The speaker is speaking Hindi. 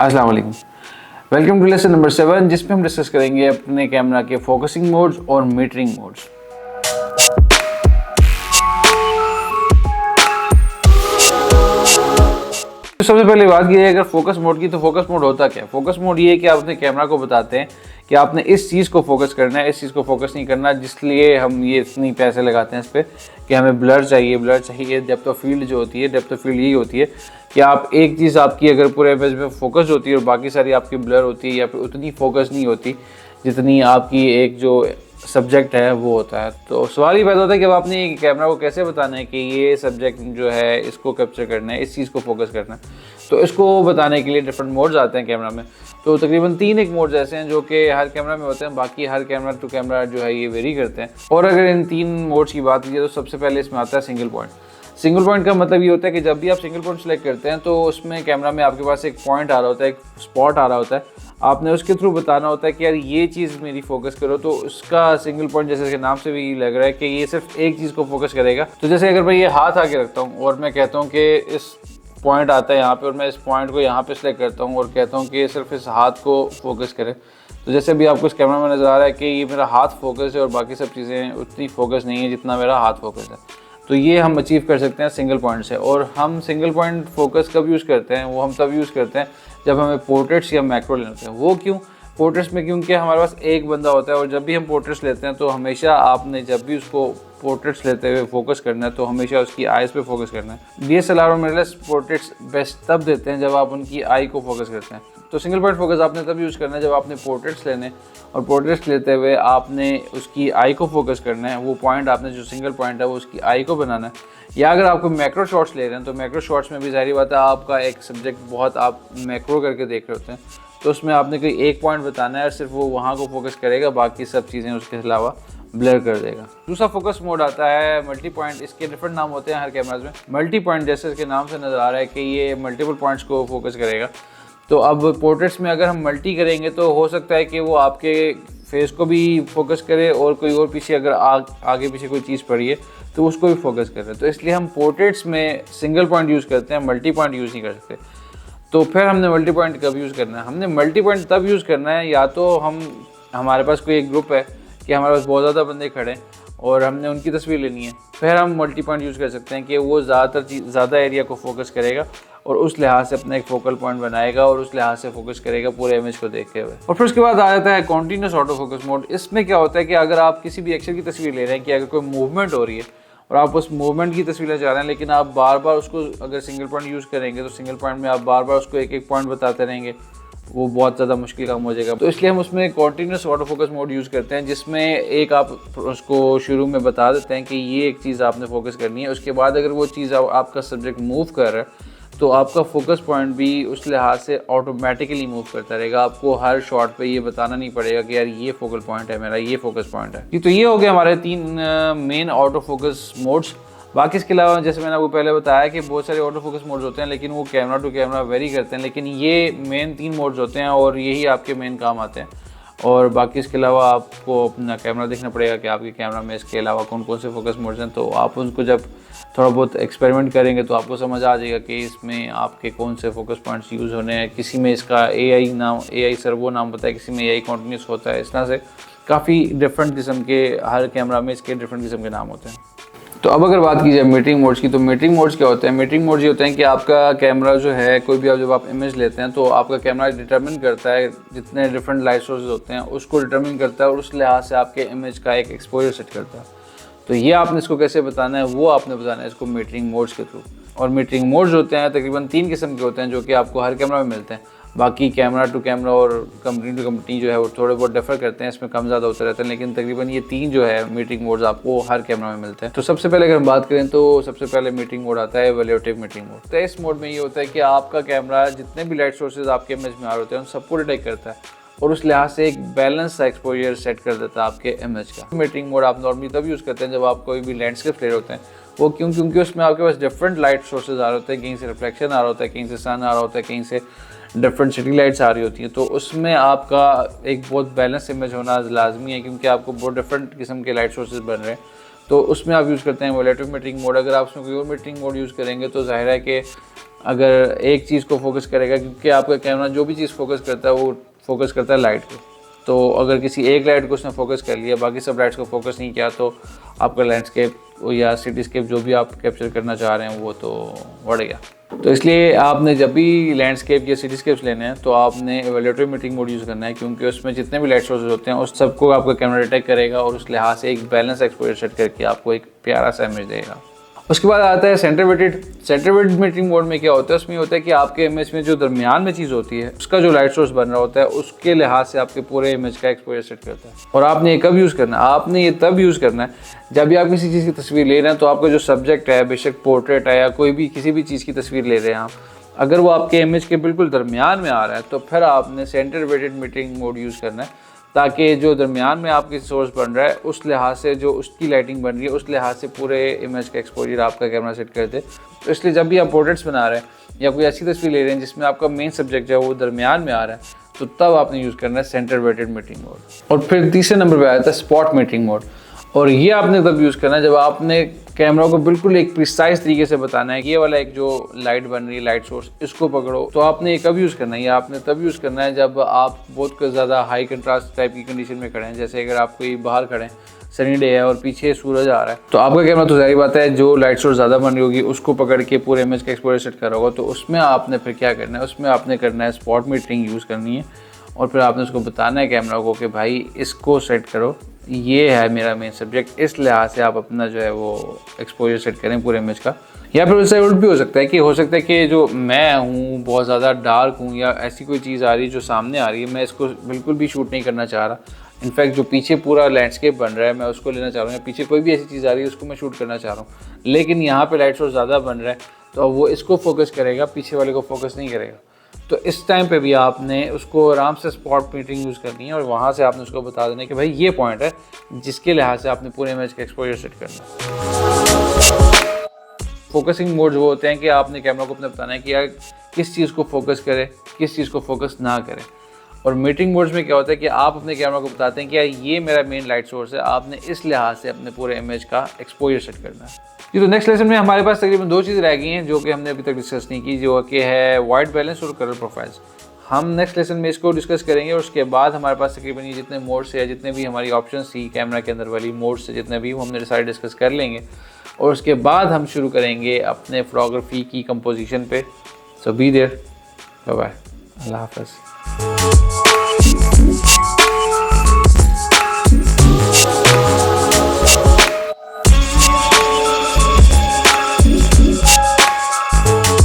अस्सलाम वालेकुम। वेलकम टू लेसन नंबर 7 जिसमें हम डिस्कस करेंगे अपने कैमरा के फोकसिंग मोड्स और मीटरिंग मोड्स। तो सबसे पहले बात की जाए अगर फोकस मोड की, तो फोकस मोड होता क्या है? फोकस मोड ये है कि आप अपने कैमरा को बताते हैं कि आपने इस चीज़ को फोकस करना है, इस चीज़ को फोकस नहीं करना, जिसलिए हम ये इतनी पैसे लगाते हैं इस पर कि हमें ब्लर चाहिए। डेप्थ ऑफ फील्ड जो होती है, डेप्थ ऑफ फील्ड यही होती है कि आप एक चीज़ आपकी अगर पूरे इमेज में फोकस होती है और बाकी सारी आपकी ब्लर होती है या फिर उतनी फोकस नहीं होती जितनी आपकी एक जो सब्जेक्ट है वो होता है। तो सवाल ही पैदा होता है कि अब आपने कैमरा को कैसे बताना है कि ये सब्जेक्ट जो है इसको कैप्चर करना है, इस चीज़ को फोकस करना है। तो इसको बताने के लिए डिफरेंट मोड्स आते हैं कैमरा में। तो तकरीबन 3 एक मोड्स ऐसे हैं जो कि हर कैमरा में होते हैं, बाकी हर कैमरा टू कैमरा जो है ये वेरी करते हैं। और अगर इन 3 मोड्स की बात की जाए तो सबसे पहले इसमें आता है सिंगल पॉइंट। सिंगल पॉइंट का मतलब ये होता है कि जब भी आप सिंगल पॉइंट सेलेक्ट करते हैं तो उसमें कैमरा में आपके पास एक पॉइंट आ रहा होता है, एक स्पॉट आ रहा होता है। आपने उसके थ्रू बताना होता है कि यार ये चीज़ मेरी फोकस करो। तो उसका सिंगल पॉइंट जैसे इसके नाम से भी लग रहा है कि ये सिर्फ एक चीज़ को फोकस करेगा। तो जैसे अगर मैं ये हाथ आगे रखता हूँ और मैं कहता हूँ कि इस पॉइंट आता है यहाँ पे और मैं इस पॉइंट को यहाँ पे सेलेक्ट करता हूँ और कहता हूँ कि सिर्फ इस हाथ को फोकस करे, तो जैसे भी आपको इस कैमरा में नज़र आ रहा है कि ये मेरा हाथ फोकस है और बाकी सब चीज़ें उतनी फोकस नहीं है जितना मेरा हाथ फोकस है। तो ये हम अचीव कर सकते हैं सिंगल पॉइंट से। और हम सिंगल पॉइंट फोकस कब यूज़ करते हैं? वो हम तब यूज़ करते हैं जब हमें पोर्ट्रेट्स या मैक्रो लेने होते हैं। वो क्यों पोर्ट्रेट्स में? क्योंकि हमारे पास एक बंदा होता है और जब भी हम पोर्ट्रेट्स लेते हैं तो हमेशा आपने जब भी उसको पोर्ट्रेट्स लेते हुए फोकस करना है तो हमेशा उसकी आइज़ पे फोकस करना है। डीएसएलआर और मिररलेस पोर्ट्रेट्स बेस्ट तब देते हैं जब आप उनकी आई को फोकस करते हैं। तो सिंगल पॉइंट फोकस आपने तब यूज़ करना है जब आपने पोर्ट्रेट्स लेने और पोर्ट्रेट्स लेते हुए आपने उसकी आई को फोकस करना है। वो पॉइंट आपने जो सिंगल पॉइंट है वो उसकी आई को बनाना है। या अगर आपको मैक्रो शॉट्स ले रहे हैं तो मैक्रो शॉट्स में भी जाहिर बात है आपका एक सब्जेक्ट बहुत आप मैक्रो करके देख रहे होते हैं, तो उसमें आपने कोई एक पॉइंट बताना है और सिर्फ वो वहाँ को फोकस करेगा, बाकी सब चीज़ें उसके अलावा ब्लर कर देगा। दूसरा फोकस मोड आता है मल्टी पॉइंट। इसके डिफरेंट नाम होते हैं हर कैमराज में। मल्टी पॉइंट जैसे इसके नाम से नज़र आ रहा है कि ये मल्टीपल पॉइंट्स को फोकस करेगा। तो अब पोर्ट्रेट्स में अगर हम मल्टी करेंगे तो हो सकता है कि वो आपके फेस को भी फोकस करे और कोई और पीछे अगर आगे पीछे कोई चीज़ पड़ी है तो उसको भी फोकस करे। तो इसलिए हम पोर्ट्रेट्स में सिंगल पॉइंट यूज़ करते हैं, मल्टी पॉइंट यूज़ नहीं कर सकते। तो फिर हमने मल्टी पॉइंट कब यूज़ करना है? हमने मल्टी पॉइंट तब यूज़ करना है या तो हमारे पास कोई एक ग्रुप है कि हमारे पास बहुत ज़्यादा बंदे खड़े हैं और हमने उनकी तस्वीर लेनी है, फिर हम मल्टी पॉइंट यूज़ कर सकते हैं कि वो ज़्यादा एरिया को फोकस करेगा और उस लिहाज से अपना एक फोकल पॉइंट बनाएगा और उस लिहाज से फोकस करेगा पूरे इमेज को देखते हुए। और फिर उसके बाद आ जाता है कॉन्टीन्यूस ऑटो फोकस मोड। इसमें क्या होता है कि अगर आप किसी भी एक्शन की तस्वीर ले रहे हैं कि अगर कोई मूवमेंट हो रही है और आप उस मूवमेंट की तस्वीर चाह रहे हैं, लेकिन आप बार बार उसको अगर सिंगल पॉइंट यूज़ करेंगे तो सिंगल पॉइंट में आप बार बार उसको एक एक पॉइंट बताते रहेंगे, वो बहुत ज़्यादा मुश्किल काम हो जाएगा। तो इसलिए हम उसमें continuous auto focus mode use करते हैं, जिसमें एक आप उसको शुरू में बता देते हैं कि ये एक चीज़ आपने फोकस करनी है। उसके बाद अगर वो चीज़ आपका सब्जेक्ट मूव कर रहा है तो आपका फोकस पॉइंट भी उस लिहाज से ऑटोमेटिकली मूव करता रहेगा। आपको हर शॉट पे ये बताना नहीं पड़ेगा कि यार ये फोकल पॉइंट है मेरा, ये फोकस पॉइंट है। तो ये हो गया हमारे 3 मेन ऑटो फोकस मोड्स। बाकी इसके अलावा जैसे मैंने आपको पहले बताया कि बहुत सारे ऑटो फोकस मोड्स होते हैं, लेकिन वो कैमरा टू कैमरा वेरी करते हैं, लेकिन ये मेन 3 मोड्स होते हैं और यही आपके मेन काम आते हैं। और बाकी इसके अलावा आपको अपना कैमरा देखना पड़ेगा कि आपके कैमरा में इसके अलावा कौन कौन से फोकस मोड्स हैं। तो आप उनको जब थोड़ा बहुत एक्सपेरिमेंट करेंगे तो आपको समझ आ जाएगा कि इसमें आपके कौन से फोकस पॉइंट्स यूज़ होने हैं। किसी में इसका AI सर्वो नाम होता है, किसी में AI कॉन्टीन्यूस होता है। इस तरह से काफ़ी डिफरेंट किस्म के हर कैमरा में इसके डिफरेंट किस्म के नाम होते हैं। तो अब अगर बात की जाए मीटरिंग मोड्स की, तो मीटरिंग मोड्स क्या होते हैं? मीटरिंग मोड्स ये होते हैं कि आपका कैमरा जो है कोई भी जब आप इमेज लेते हैं तो आपका कैमरा डिटरमिन करता है जितने डिफरेंट लाइट सोर्सेज होते हैं उसको डिटरमिन करता है और उस लिहाज से आपके इमेज का एक एक्सपोजर सेट करता है। तो ये आपने इसको कैसे बताना है वो आपने बताना है इसको मीटरिंग मोड्स के थ्रू। और मीटरिंग मोड्स होते हैं तकरीबन 3 किस्म के होते हैं जो कि आपको हर कैमरा में मिलते हैं। बाकी कैमरा टू कैमरा और कंपनी टू कंपनी जो है वो थोड़े बहुत डिफर करते हैं, इसमें कम ज़्यादा होते रहते हैं, लेकिन तकरीबन ये 3 जो है मीटरिंग मोड्स आपको हर कैमरा में मिलते हैं। तो सबसे पहले अगर हम बात करें तो सबसे पहले मीटरिंग मोड आता है इवैल्यूएटिव मीटरिंग मोड। तो इस मोड में ये होता है कि आपका कैमरा जितने भी लाइट सोर्सेज आपके इमेज में आ रहे होते हैं उन सबको डिटेक्ट करता है और उस लिहाज से एक बैलेंस सा एक्सपोजर सेट कर देता है आपके इमेज का। मीटरिंग मोड आप नॉर्मली तब यूज़ करते हैं जब आप कोई भी लैंडस्केप ले रहे होते हैं। वो क्योंकि उसमें आपके पास डिफरेंट लाइट सोर्सेज आ रहे होते हैं, कहीं से रिफ्लेक्शन आ रहा होता है, कहीं से सन आ रहा होता है, कहीं से डिफरेंट सिटी लाइट्स आ रही होती हैं। तो उसमें आपका एक बहुत बैलेंस इमेज होना लाजमी है क्योंकि आपको बहुत डिफरेंट किस्म के लाइट सोर्सेज बन रहे हैं। तो उसमें आप यूज़ करते हैं इवैल्यूएटिव मीटरिंग मोड। अगर आप उसमें कोई और मीटरिंग मोड यूज़ करेंगे तो जाहिर है कि अगर एक चीज़ को फोकस करेगा, क्योंकि आपका कैमरा जो भी चीज़ फोकस करता है वो फोकस करता है लाइट को। तो अगर किसी एक लाइट को उसने फोकस कर लिया, बाकी सब लाइट्स को फोकस नहीं किया, तो आपका लैंडस्केप या सिटीस्केप जो भी आप कैप्चर करना चाह रहे हैं वो तो बढ़ गया। तो इसलिए आपने जब भी लैंडस्केप या सिटीस्केप्स लेने हैं तो आपने एवेल्यूएटरी मीटिंग मोड यूज़ करना है, क्योंकि उसमें जितने भी लाइट सोर्सेज होते हैं उस सबको आपका कैमरा डिटेक्ट करेगा और उस लिहाज से एक बैलेंस एक्सपोजर सेट करके आपको एक प्यारा सा इमेज देगा। उसके बाद आता है सेंटर वेटेड मीटिंग मोड में क्या होता है, उसमें होता है कि आपके इमेज में जो दरमियान में चीज़ होती है उसका जो लाइट सोर्स बन रहा होता है उसके लिहाज से आपके पूरे इमेज का एक्सपोजर सेट करता है। और आपने ये कब यूज़ करना है? आपने ये तब यूज़ करना है जब भी आप किसी चीज़ की तस्वीर ले रहे हैं, तो आपका जो सब्जेक्ट है, बेशक पोर्ट्रेट है या कोई भी किसी भी चीज़ की तस्वीर ले रहे हैं आप, अगर वो आपके इमेज के बिल्कुल दरमियान में आ रहा है तो फिर आपने centre weighted metering mode use करना है, ताकि जो दरमियान में आपकी सोर्स बन रहा है उस लिहाज से जो उसकी लाइटिंग बन रही है उस लिहाज से पूरे इमेज का एक्सपोजर आपका कैमरा सेट कर दे। तो इसलिए जब भी आप पोर्ट्रेट्स बना रहे हैं या कोई ऐसी तस्वीर ले रहे हैं जिसमें आपका मेन सब्जेक्ट जो है वो दरमियान में आ रहा है, तो तब आपने यूज़ करना है सेंटर वेटेड मीटिंग मोड। और फिर तीसरे नंबर पर आता है स्पॉट मीटिंग मोड, और ये आपने तब यूज़ करना है जब आपने कैमरा को बिल्कुल एक प्रिसाइज तरीके से बताना है कि ये वाला एक जो लाइट बन रही है, लाइट सोर्स, इसको पकड़ो। तो आपने ये कब यूज़ करना है? ये आपने तब यूज़ करना है जब आप बहुत ज़्यादा हाई कंट्रास्ट टाइप की कंडीशन में खड़े हैं। जैसे अगर आप कोई बाहर खड़े हैं, सनी डे है और पीछे सूरज आ रहा है, तो आपका कैमरा तो ज़ाहिर बात है जो लाइट सोर्स ज़्यादा बन रही होगी उसको पकड़ के पूरे इमेज का एक्सपोजर सेट कर होगा। तो उसमें आपने फिर क्या करना है? उसमें आपने करना है स्पॉट मीटिंग यूज़ करनी है, और फिर आपने उसको बताना है कैमरा को कि भाई इसको सेट करो, ये है मेरा मेन सब्जेक्ट, इस लिहाज से आप अपना जो है वो एक्सपोजर सेट करें पूरे इमेज का। या फिर उससे उल्ट भी हो सकता है कि जो मैं हूँ बहुत ज़्यादा डार्क हूँ या ऐसी कोई चीज़ आ रही है जो सामने आ रही है, मैं इसको बिल्कुल भी शूट नहीं करना चाह रहा, इनफैक्ट जो पीछे पूरा लैंडस्केप बन रहा है मैं उसको लेना चाह रहा हूँ, या पीछे कोई भी ऐसी चीज़ आ रही है उसको मैं शूट करना चाह रहा हूँ, लेकिन यहाँ पर लाइट सोर्स ज़्यादा बन रहा है तो अब वो इसको फोकस करेगा, पीछे वाले को फोकस नहीं करेगा। तो इस टाइम पे भी आपने उसको आराम से स्पॉट मीटिंग यूज़ करनी है और वहाँ से आपने उसको बता देना कि भाई ये पॉइंट है जिसके लिहाज से आपने पूरे इमेज का एक्सपोजर सेट करना है। फोकसिंग मोड्स वो होते हैं कि आपने कैमरा को अपने बताना है कि यार किस चीज़ को फोकस करे, किस चीज़ को फोकस ना करे। और मीटिंग मोड्स में क्या होता है कि आप अपने कैमरा को बताते हैं कि यार ये मेरा मेन लाइट सोर्स है, आपने इस लिहाज से अपने पूरे इमेज का एक्सपोजर सेट करना है। जी, तो नेक्स्ट लेसन में हमारे पास तकरीबन 2 चीज़ रह गई हैं जो कि हमने अभी तक डिस्कस नहीं की, जो कि है वाइट बैलेंस और कलर प्रोफाइल्स। हम नेक्स्ट लेसन में इसको डिस्कस करेंगे और उसके बाद हमारे पास तकरीबन ये जितने मोड्स है, जितने भी हमारी ऑप्शंस थी कैमरा के अंदर वाली मोड्स से, जितने भी हमने सारे डिस्कस कर लेंगे और उसके बाद हम शुरू करेंगे अपने फोटोग्राफी की कंपोजिशन पे। सो बी देयर, बाय बाय, अल्लाह हाफ़िज़।